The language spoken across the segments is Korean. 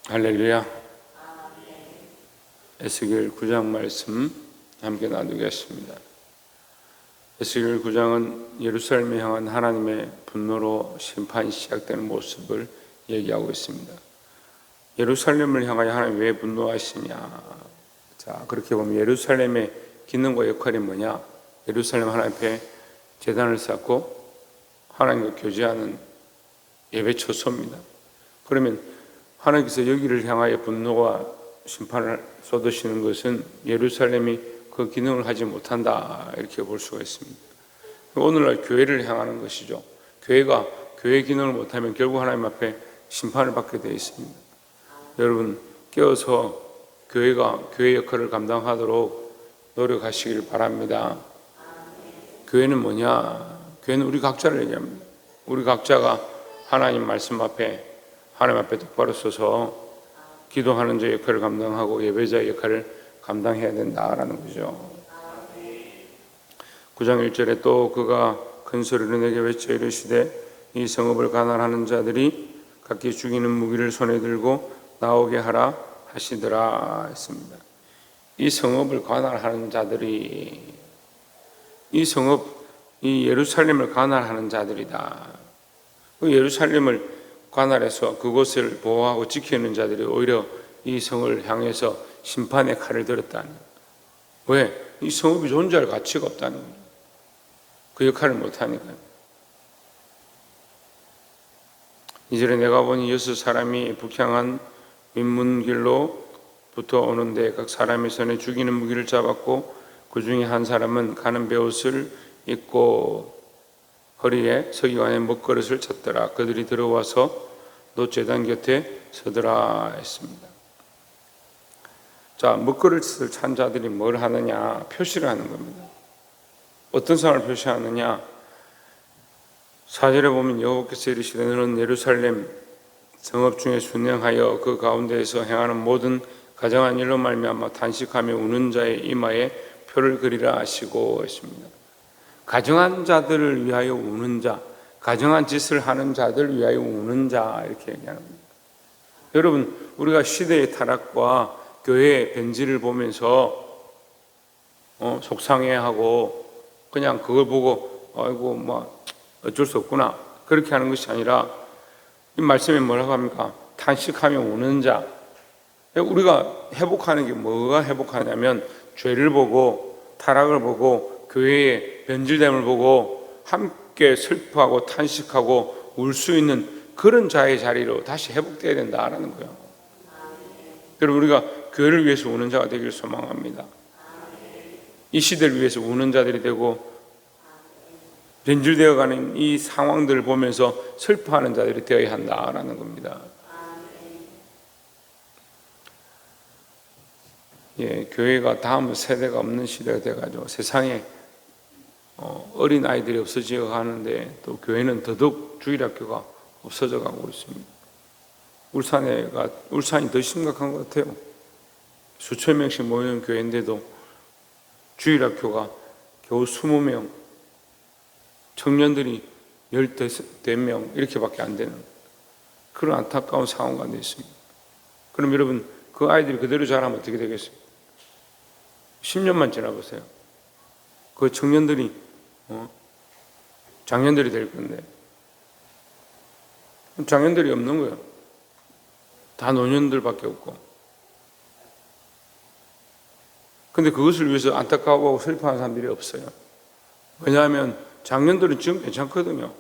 할렐루야. 에스겔 9장 말씀 함께 나누겠습니다. 에스겔 9장은 예루살렘에 향한 하나님의 분노로 심판이 시작되는 모습을 얘기하고 있습니다. 예루살렘을 향하여 하나님 왜 분노하시냐? 자, 그렇게 보면 예루살렘의 기능과 역할이 뭐냐? 예루살렘 하나님 앞에 제단을 쌓고 하나님과 교제하는 예배 처소입니다. 그러면 하나님께서 여기를 향하여 분노와 심판을 쏟으시는 것은 예루살렘이 그 기능을 하지 못한다, 이렇게 볼 수가 있습니다. 오늘날 교회를 향하는 것이죠. 교회가 교회 기능을 못하면 결국 하나님 앞에 심판을 받게 되어 있습니다. 여러분 깨어서 교회가 교회 역할을 감당하도록 노력하시길 바랍니다. 교회는 뭐냐? 교회는 우리 각자를 얘기합니다. 우리 각자가 하나님 말씀 앞에 하나님 앞에 똑바로 서서 기도하는 자 역할을 감당하고 예배자의 역할을 감당해야 된다라는 거죠. 9장 1절에 또 그가 큰 소리로 내게 외쳐 이르시되 이 성읍을 관할하는 자들이 각기 죽이는 무기를 손에 들고 나오게 하라 하시더라 했습니다. 이 성읍을 관할하는 자들이, 이 성읍, 이 예루살렘을 관할하는 자들이다. 그 예루살렘을 관할해서 그곳을 보호하고 지키는 자들이 오히려 이 성을 향해서 심판의 칼을 들었다는 거예요. 왜? 이 성읍이 존재할 가치가 없다는 거예요. 그 역할을 못하니까요. 이전에 내가 보니 6사람이 북향한 윗문길로부터 오는데 각 사람의 손에 죽이는 무기를 잡았고 그 중에 한 사람은 가는 베옷을 입고 허리에 서기관의 먹그릇을 찼더라. 그들이 들어와서 노제단 곁에 서더라 했습니다. 자, 먹그릇을 찬 자들이 뭘 하느냐? 표시를 하는 겁니다. 어떤 상황을 표시하느냐? 4절에 보면 여호와께서 이르시되 너는 예루살렘 성읍 중에 순행하여 그 가운데에서 행하는 모든 가정한 일로 말미암아 탄식하며 우는 자의 이마에 표를 그리라 하시고 했습니다. 가정한 자들을 위하여 우는 자, 가정한 짓을 하는 자들을 위하여 우는 자, 이렇게 얘기하는 겁니다. 여러분, 우리가 시대의 타락과 교회의 변질을 보면서 속상해하고 그냥 그걸 보고 아이고 뭐 어쩔 수 없구나 그렇게 하는 것이 아니라 이 말씀에 뭐라고 합니까? 탄식하며 우는 자. 우리가 회복하는 게 뭐가 회복하냐면 죄를 보고 타락을 보고 교회의 변질됨을 보고 함께 슬퍼하고 탄식하고 울 수 있는 그런 자의 자리로 다시 회복되어야 된다라는 거예요. 그리고 우리가 교회를 위해서 우는 자가 되기를 소망합니다. 이 시대를 위해서 우는 자들이 되고 변질되어가는 이 상황들을 보면서 슬퍼하는 자들이 되어야 한다라는 겁니다. 예, 교회가 다음 세대가 없는 시대가 돼가지고 세상에 어린 아이들이 없어져 가는데 또 교회는 더더욱 주일학교가 없어져 가고 있습니다. 울산이 더 심각한 것 같아요. 수천 명씩 모이는 교회인데도 주일학교가 겨우 20명, 청년들이 14명 이렇게밖에 안 되는 그런 안타까운 상황 가운데 있습니다. 그럼 여러분 그 아이들이 그대로 자라면 어떻게 되겠어요? 10년만 지나보세요. 그 청년들이 장년들이 될 건데 장년들이 없는 거예요. 다 노년들밖에 없고. 근데 그것을 위해서 안타까워하고 슬퍼하는 사람들이 없어요. 왜냐하면 장년들은 지금 괜찮거든요.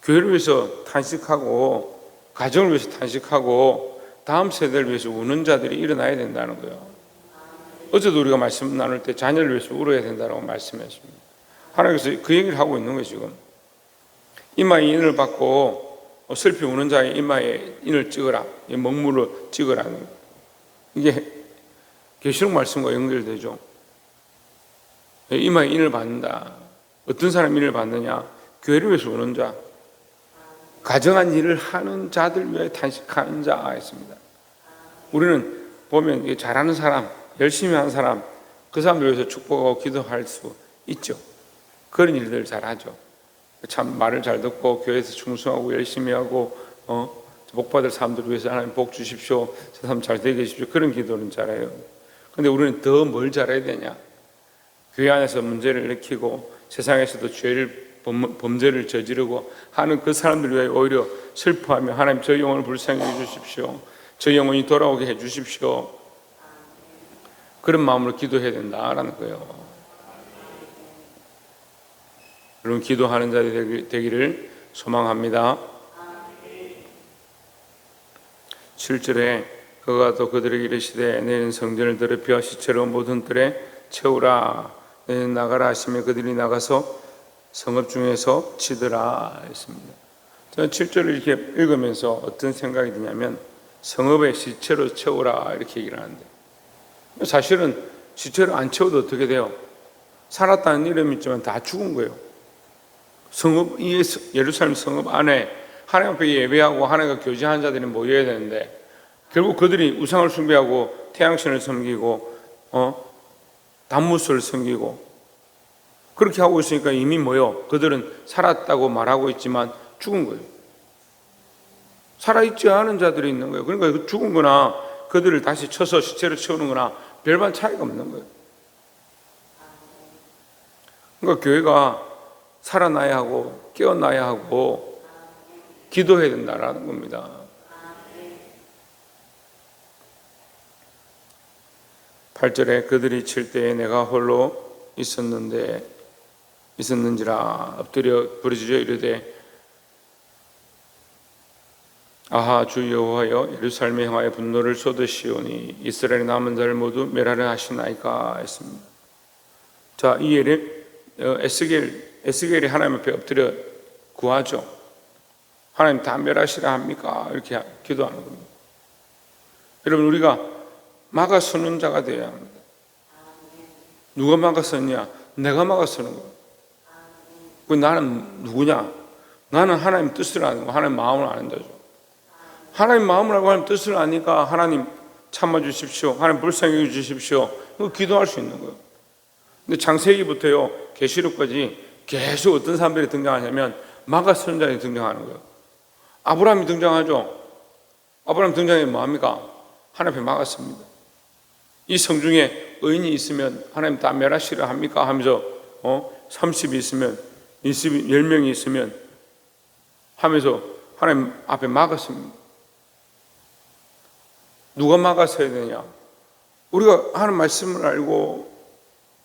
교회를 위해서 탄식하고 가정을 위해서 탄식하고 다음 세대를 위해서 우는 자들이 일어나야 된다는 거예요. 어제도 우리가 말씀 나눌 때 자녀를 위해서 울어야 된다고 말씀했습니다. 하나님께서 그 얘기를 하고 있는 거예요. 지금 이마에 인을 받고 슬피 우는 자의 이마에 인을 찍어라, 먹물을 찍으라는 거예요. 이게 계시록 말씀과 연결되죠. 이마에 인을 받는다. 어떤 사람이 인을 받느냐? 교회를 위해서 우는 자, 가정한 일을 하는 자들 위해 탄식하는 자 했습니다. 우리는 보면 잘하는 사람, 열심히 하는 사람, 그 사람들 위해서 축복하고 기도할 수 있죠. 그런 일들을 잘하죠. 참 말을 잘 듣고 교회에서 충성하고 열심히 하고 복받을 사람들을 위해서 하나님 복 주십시오, 저 사람 잘 되게 해주십시오, 그런 기도는 잘해요. 근데 우리는 더 뭘 잘해야 되냐? 교회 안에서 문제를 일으키고 세상에서도 범죄를 저지르고 하는 그 사람들 위해 오히려 슬퍼하며 하나님 저 영혼을 불쌍히 해주십시오, 저 영혼이 돌아오게 해주십시오, 그런 마음으로 기도해야 된다라는 거예요. 여러분 기도하는 자들이 되기를 소망합니다. 7절에 그가 또 그들에게 이르시되 너희는 성전을 더럽혀 시체로 모든 뜰에 채우라, 너희는 나가라 하시며 그들이 나가서 성읍 중에서 치더라 했습니다. 저는 7절을 이렇게 읽으면서 어떤 생각이 드냐면 성읍에 시체로 채우라 이렇게 얘기를 하는데, 사실은 시체로 안 채워도 어떻게 돼요? 살았다는 이름이 있지만 다 죽은 거예요. 성읍, 예루살렘 성읍 안에 하나님 앞에 예배하고 하나님과 교제한 자들이 모여야 되는데 결국 그들이 우상을 숭배하고 태양신을 섬기고 단무스를 섬기고 그렇게 하고 있으니까 이미 그들은 살았다고 말하고 있지만 죽은 거예요. 살아있지 않은 자들이 있는 거예요. 그러니까 죽은 거나 그들을 다시 쳐서 시체로 채우는 거나 별반 차이가 없는 거예요. 그러니까 교회가 살아나야 하고 깨어나야 하고 기도해야 된다라는 겁니다. 8절에 그들이 칠 때에 내가 홀로 있었는지라 엎드려 부르짖어 이르되 아하 주 여호와여 예루살렘에 향하여 분노를 쏟으시오니 이스라엘의 남은 자를 모두 멸하려 하시나이까 했습니다. 자, 이 예를 에스겔이 하나님 앞에 엎드려 구하죠. 하나님 다 멸하시라 합니까? 이렇게 기도하는 겁니다. 여러분 우리가 막아서는 자가 되어야 합니다. 누가 막아서냐? 내가 막아서는 거예요. 그 나는 누구냐? 나는 하나님 뜻을 아는 거, 하나님 마음을 아는 자죠. 하나님 마음을 알고 하나님 뜻을 아니까 하나님 참아주십시오, 하나님 불쌍히 주십시오, 이거 기도할 수 있는 거예요. 근데 창세기부터요 계시록까지 계속 어떤 사람들이 등장하냐면 막아서는 자들이 등장하는 거예요. 아브라함이 등장하죠. 아브라함 등장이 뭐합니까? 하나님 앞에 막았습니다. 이 성중에 의인이 있으면 하나님 다 멸하시려 합니까? 하면서 30이 있으면 10명이 있으면 하면서 하나님 앞에 막았습니다. 누가 막아서야 되냐? 우리가 하나님 말씀을 알고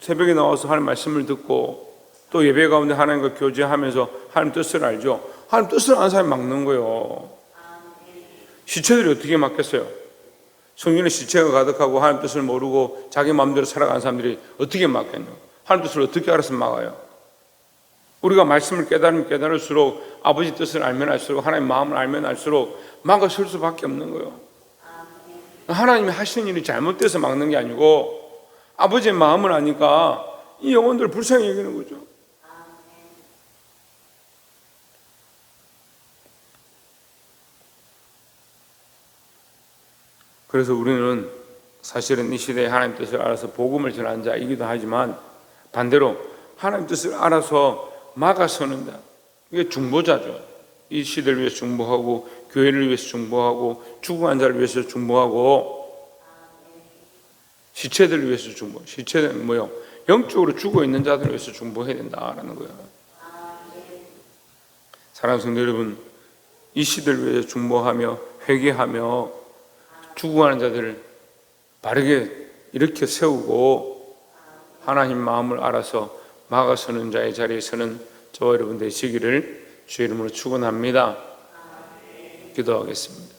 새벽에 나와서 하나님 말씀을 듣고 또 예배 가운데 하나님과 교제하면서 하나님 뜻을 알죠. 하나님 뜻을 아는 사람이 막는 거예요. 시체들이 어떻게 막겠어요? 성경에 시체가 가득하고 하나님 뜻을 모르고 자기 마음대로 살아가는 사람들이 어떻게 막겠냐? 하나님 뜻을 어떻게 알아서 막아요? 우리가 말씀을 깨달으면 깨달을수록 아버지 뜻을 알면 알수록 하나님 마음을 알면 알수록 막아설 수밖에 없는 거예요. 하나님이 하시는 일이 잘못돼서 막는 게 아니고 아버지의 마음을 아니까 이 영혼들을 불쌍히 여기는 거죠. 그래서 우리는 사실은 이 시대에 하나님 뜻을 알아서 복음을 전하는 자이기도 하지만 반대로 하나님 뜻을 알아서 막아서는 자, 이게 중보자죠. 이 시대를 위해서 중보하고 교회를 위해서 중보하고 죽어간 자를 위해서 중보하고 시체들을 위해서 중보. 시체는 뭐요? 영적으로 죽어 있는 자들을 위해서 중보해야 된다라는 거예요. 사랑하는 성도 여러분, 이 시대를 위해서 중보하며 회개하며 죽어가는 자들을 바르게 이렇게 세우고 하나님 마음을 알아서 막아서는 자의 자리에서는 저와 여러분 되시기를 주의 이름으로 축원합니다. 기도하겠습니다.